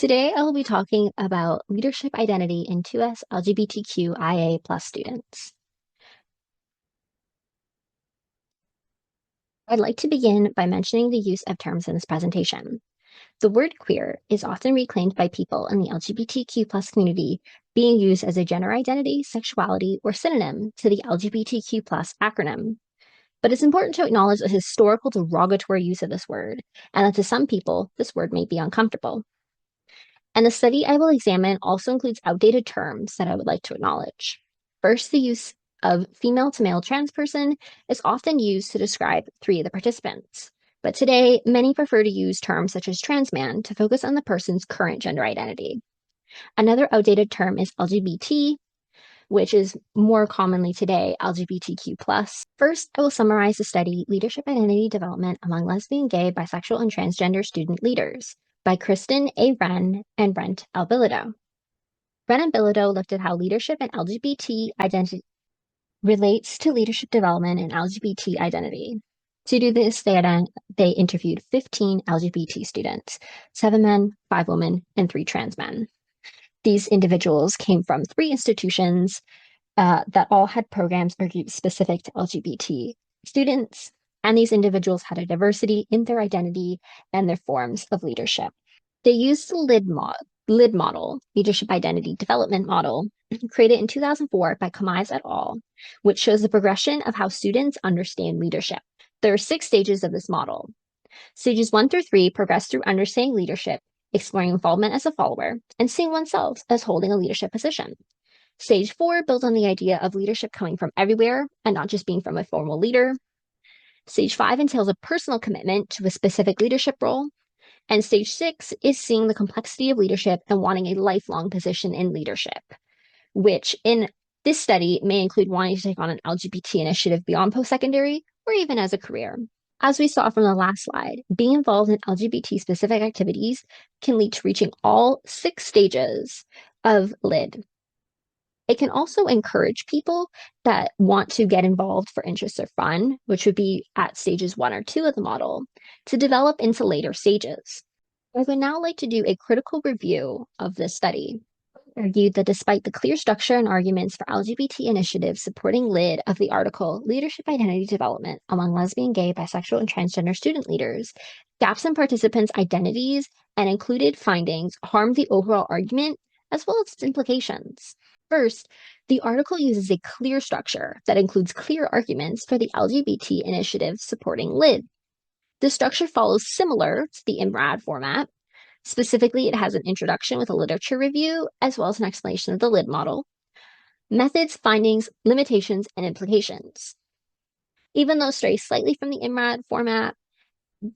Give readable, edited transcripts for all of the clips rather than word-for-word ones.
Today, I will be talking about leadership identity in 2S LGBTQIA+ students. I'd like to begin by mentioning the use of terms in this presentation. The word queer is often reclaimed by people in the LGBTQ+ community, being used as a gender identity, sexuality, or synonym to the LGBTQ+ acronym. But it's important to acknowledge the historical derogatory use of this word, and that to some people, this word may be uncomfortable. And the study I will examine also includes outdated terms that I would like to acknowledge. First, the use of female to male trans person is often used to describe 3 of the participants. But today, many prefer to use terms such as trans man to focus on the person's current gender identity. Another outdated term is LGBT, which is more commonly today LGBTQ+. First, I will summarize the study Leadership Identity Development Among Lesbian, Gay, Bisexual, and Transgender Student Leaders by Kristen A. Wren and Brent L. Bilodeau. Wren and Bilodeau looked at how leadership and LGBT identity relates to leadership development and LGBT identity. To do this, they interviewed 15 LGBT students, 7 men, 5 women, and 3 trans men. These individuals came from 3 institutions that all had programs or groups specific to LGBT students, and these individuals had a diversity in their identity and their forms of leadership. They used the LID model, Leadership Identity Development Model, created in 2004 by Kamais et al., which shows the progression of how students understand leadership. There are 6 stages of this model. Stages 1 through 3 progress through understanding leadership, exploring involvement as a follower, and seeing oneself as holding a leadership position. Stage 4 builds on the idea of leadership coming from everywhere and not just being from a formal leader. Stage 5 entails a personal commitment to a specific leadership role. And stage 6 is seeing the complexity of leadership and wanting a lifelong position in leadership, which in this study may include wanting to take on an LGBT initiative beyond post-secondary or even as a career. As we saw from the last slide, being involved in LGBT-specific activities can lead to reaching all 6 stages of LID. It can also encourage people that want to get involved for interests or fun, which would be at stages 1 or 2 of the model, to develop into later stages. I would now like to do a critical review of this study. Argued that despite the clear structure and arguments for LGBT initiatives supporting LID of the article Leadership Identity Development Among Lesbian, Gay, Bisexual, and Transgender Student Leaders, gaps in participants' identities and included findings harm the overall argument as well as its implications. First, the article uses a clear structure that includes clear arguments for the LGBT initiatives supporting LID. The structure follows similar to the IMRAD format. Specifically, it has an introduction with a literature review, as well as an explanation of the LID model, methods, findings, limitations, and implications. Even though stray slightly from the IMRAD format,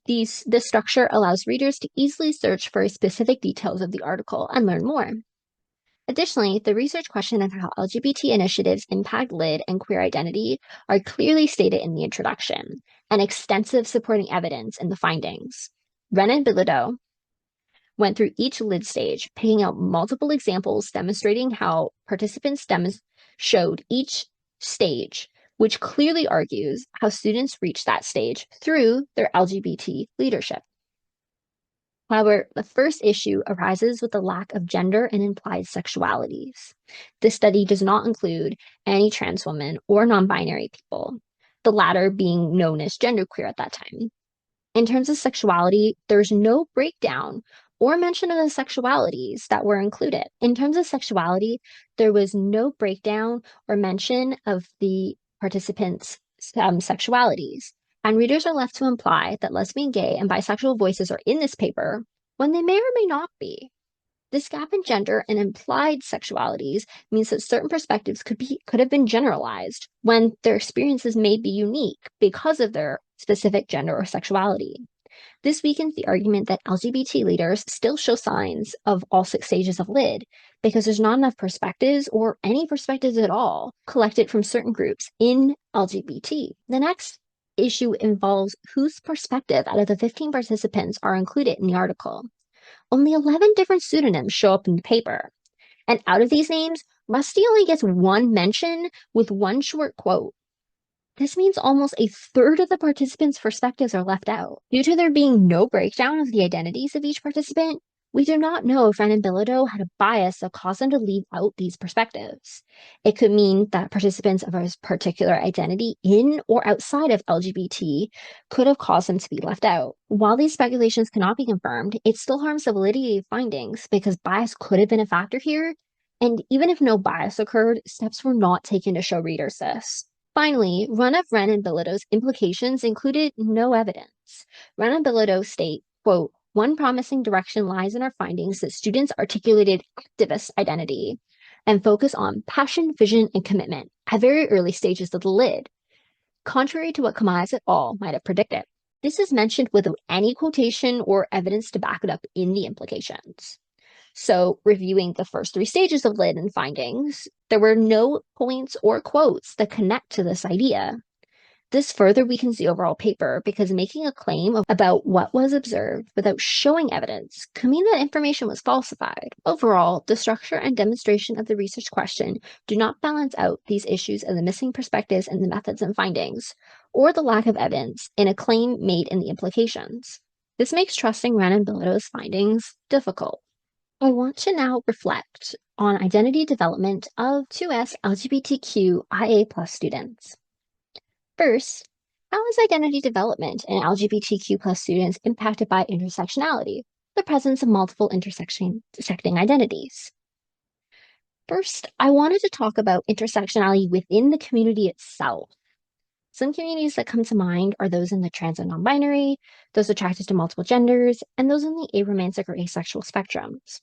this structure allows readers to easily search for specific details of the article and learn more. Additionally, the research question of how LGBT initiatives impact LID and queer identity are clearly stated in the introduction, and extensive supporting evidence in the findings. Wren and Bilodeau went through each LID stage, picking out multiple examples demonstrating how participants showed each stage, which clearly argues how students reach that stage through their LGBT leadership. However, the first issue arises with the lack of gender and implied sexualities. This study does not include any trans women or non-binary people, the latter being known as genderqueer at that time. In terms of sexuality, there's no breakdown or mention of the sexualities that were included. In terms of sexuality, there was no breakdown or mention of the participants' sexualities. And readers are left to imply that lesbian, gay, and bisexual voices are in this paper when they may or may not be. This gap in gender and implied sexualities means that certain perspectives could have been generalized when their experiences may be unique because of their specific gender or sexuality. This weakens the argument that LGBT leaders still show signs of all 6 stages of LID because there's not enough perspectives or any perspectives at all collected from certain groups in LGBT. The next issue involves whose perspective out of the 15 participants are included in the article. Only 11 different pseudonyms show up in the paper, and out of these names, Rusty only gets 1 mention with 1 short quote. This means almost a third of the participants' perspectives are left out. Due to there being no breakdown of the identities of each participant, We do not know if Ren and Bilodeau had a bias that caused them to leave out these perspectives. It could mean that participants of a particular identity in or outside of LGBT could have caused them to be left out. While these speculations cannot be confirmed, it still harms the validity of findings because bias could have been a factor here, and even if no bias occurred, steps were not taken to show readers this. Finally, one of Ren and Bilodeau's implications included no evidence. Ren and Bilodeau state, quote, one promising direction lies in our findings that students articulated activist identity and focus on passion, vision, and commitment at very early stages of the lid, contrary to what Kamaz et al. Might have predicted. This is mentioned without any quotation or evidence to back it up in the implications. So, reviewing the first three stages of lid and findings, there were no points or quotes that connect to this idea. This further weakens the overall paper because making a claim about what was observed without showing evidence could mean that information was falsified. Overall, the structure and demonstration of the research question do not balance out these issues of the missing perspectives in the methods and findings, or the lack of evidence in a claim made in the implications. This makes trusting Ren and Bilodeau's findings difficult. I want to now reflect on identity development of 2S LGBTQIA+ students. First, how is identity development in LGBTQ+ students impacted by intersectionality, the presence of multiple intersecting identities? First, I wanted to talk about intersectionality within the community itself. Some communities that come to mind are those in the trans and non-binary, those attracted to multiple genders, and those in the aromantic or asexual spectrums.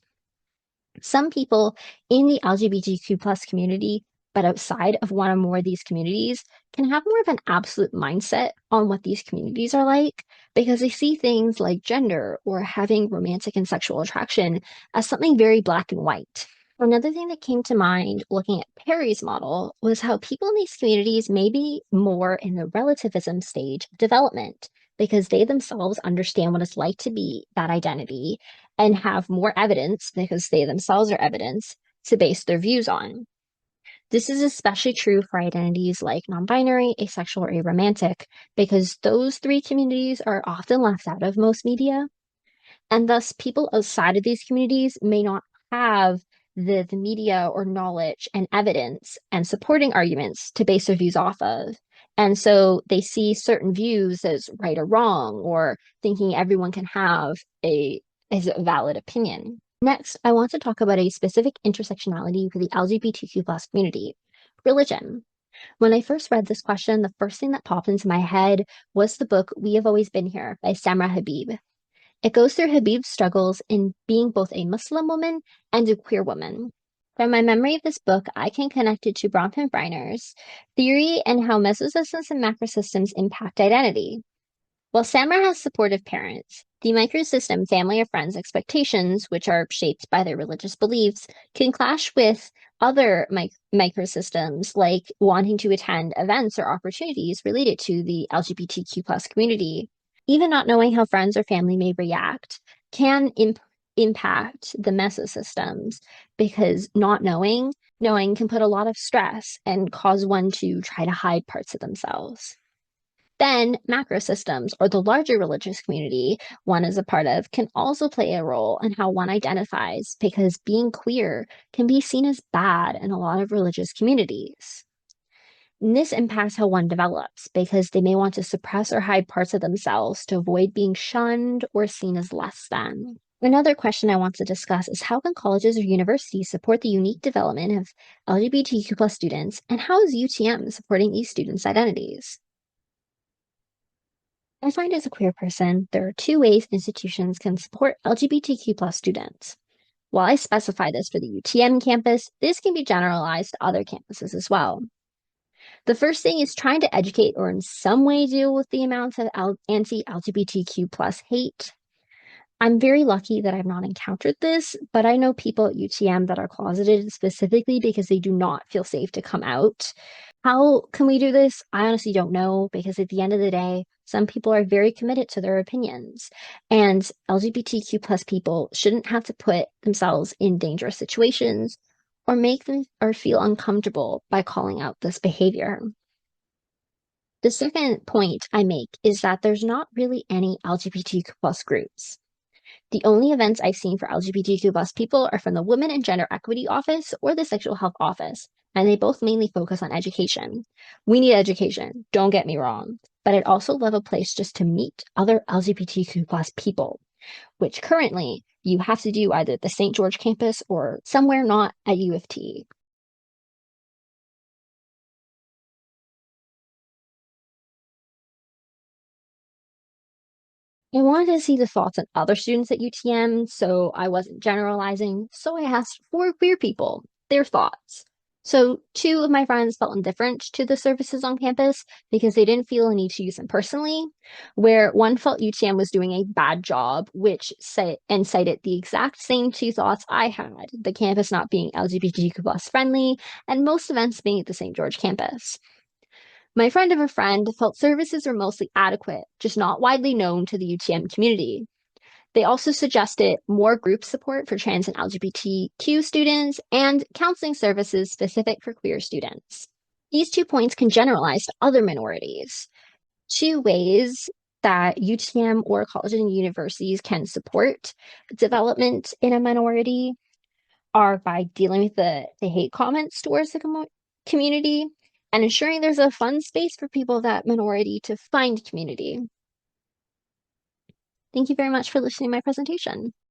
Some people in the LGBTQ+ community, but outside of one or more of these communities, can have more of an absolute mindset on what these communities are like because they see things like gender or having romantic and sexual attraction as something very black and white. Another thing that came to mind looking at Perry's model was how people in these communities may be more in the relativism stage of development because they themselves understand what it's like to be that identity and have more evidence because they themselves are evidence to base their views on. This is especially true for identities like non-binary, asexual, or aromantic, because those three communities are often left out of most media, and thus people outside of these communities may not have the media or knowledge and evidence and supporting arguments to base their views off of. And so they see certain views as right or wrong, or thinking everyone can have a valid opinion. Next, I want to talk about a specific intersectionality for the LGBTQ+ community, religion. When I first read this question, the first thing that popped into my head was the book We Have Always Been Here by Samra Habib. It goes through Habib's struggles in being both a Muslim woman and a queer woman. From my memory of this book, I can connect it to Bronfenbreiner's theory and how mesosystems and macrosystems impact identity. While Samra has supportive parents, the microsystem family or friends expectations, which are shaped by their religious beliefs, can clash with other microsystems like wanting to attend events or opportunities related to the LGBTQ+ community. Even not knowing how friends or family may react can impact the mesosystems because not knowing can put a lot of stress and cause one to try to hide parts of themselves. Then macrosystems, or the larger religious community one is a part of, can also play a role in how one identifies because being queer can be seen as bad in a lot of religious communities. And this impacts how one develops because they may want to suppress or hide parts of themselves to avoid being shunned or seen as less than. Another question I want to discuss is how can colleges or universities support the unique development of LGBTQ+ students, and how is UTM supporting these students' identities? I find as a queer person, there are two ways institutions can support LGBTQ+ students. While I specify this for the UTM campus, this can be generalized to other campuses as well. The first thing is trying to educate or in some way deal with the amounts of anti-LGBTQ+ hate. I'm very lucky that I've not encountered this, but I know people at UTM that are closeted specifically because they do not feel safe to come out. How can we do this? I honestly don't know, because at the end of the day, some people are very committed to their opinions, and LGBTQ+ people shouldn't have to put themselves in dangerous situations or make them or feel uncomfortable by calling out this behavior. The second point I make is that there's not really any LGBTQ+ groups. The only events I've seen for LGBTQ plus people are from the Women and Gender Equity Office or the Sexual Health Office, and they both mainly focus on education. We need education, don't get me wrong, but I'd also love a place just to meet other LGBTQ plus people, which currently you have to do either at the St. George campus or somewhere not at U of T. I wanted to see the thoughts on other students at UTM, so I wasn't generalizing. So I asked four queer people their thoughts. So two of my friends felt indifferent to the services on campus because they didn't feel a need to use them personally, where one felt UTM was doing a bad job, which cited the exact same two thoughts I had, the campus not being LGBTQ plus friendly, and most events being at the St. George campus. My friend of a friend felt services were mostly adequate, just not widely known to the UTM community. They also suggested more group support for trans and LGBTQ students and counseling services specific for queer students. These 2 points can generalize to other minorities. Two ways that UTM or colleges and universities can support development in a minority are by dealing with the hate comments towards the community and ensuring there's a fun space for people of that minority to find community. Thank you very much for listening to my presentation.